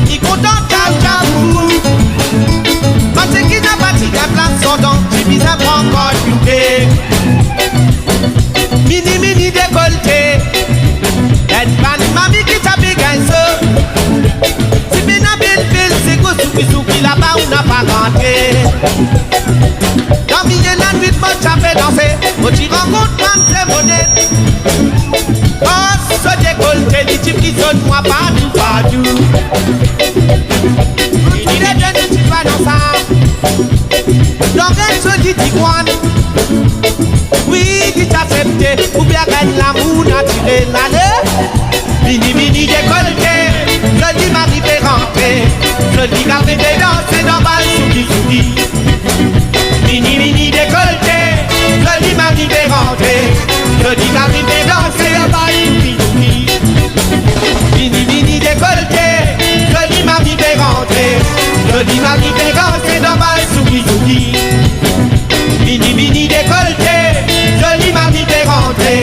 ni content, ciao, ciao. Parce qu'il n'a pas dit la place son don, tu vis à prendre encore du mini, mini décolleté. Et pan, mamie qui t'a bégayé. Si bien a bien fait, c'est que souki là-bas, on n'a pas rentré. Dans milieu de la nuit, moi, ça fait danser. Quand tu rencontres, moi, c'est monnaie. Oh, ce décolleté, les types qui sont moi, pas du. Il est venu, tu vas dans ça. Dans un seul dit Tiguan. Oui, dit accepté. Ou bien gagne l'amour naturel. Allez, mini décolleté. Je dis ma vie fait rentrer. Je dis ma vie fait danser dans ma souki. Mini décolleté. Je dis ma vie fait rentrer. Je dis ma vie fait danser dans ma souki. Mini décolleté. Je dis ma vie fait rentrer. Je dis ma vie fait danser dans ma souki. Mini décolleté. Je dis ma vie fait rentrer.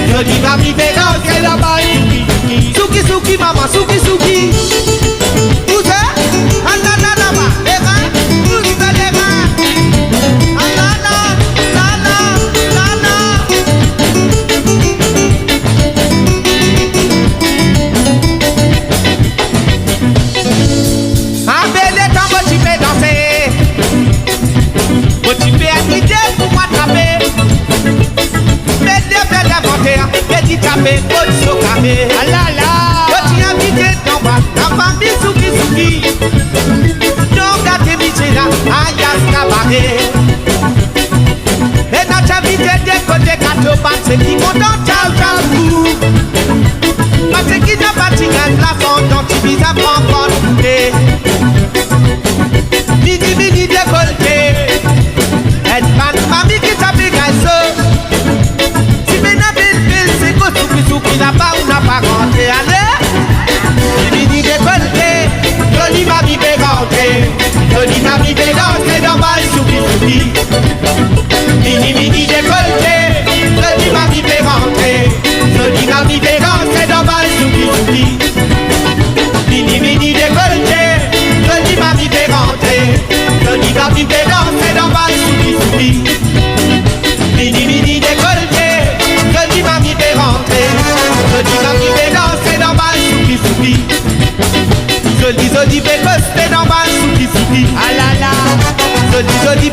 Je dis ma vie fait danser dans ma souki, maman, souki. Où c'est? Ah là, les reins, où c'est les reins? Ah là. Ah, belle temps, moi, tu fais danser. Moi, tu fais un idée pour m'attraper. Belle inventaire, belle tapé, au café. Ah là. Souki. Donc à tes métiers là, aïe cabaret. Et dans ta vie des côtés gâteau, c'est qui content, ciao. Parce qu'il n'a pas de la fonte, donc tu vis à prendre goûter. Mini décolleté. Et mamie qui t'a bégayé. Si bien a belle, c'est que souki là-bas, on n'a pas rentré. Allez, mini décolleté. Je dis ma vie fait rentrer. Je dis ma vie fait danser dans ma souki. Mini décolleté. Je dis ma vie fait rentrer. Je dis ma vie fait danser dans ma souki. Mini décolleté. Je dis ma vie fait rentrer. Je dis ma vie fait danser dans ma souki. Mini décolleté. Je dis ma vie fait rentrer. Je dis ma vie fait danser dans ma souki. Je dis, fais coster dans ma souki. Ah là. Je dis,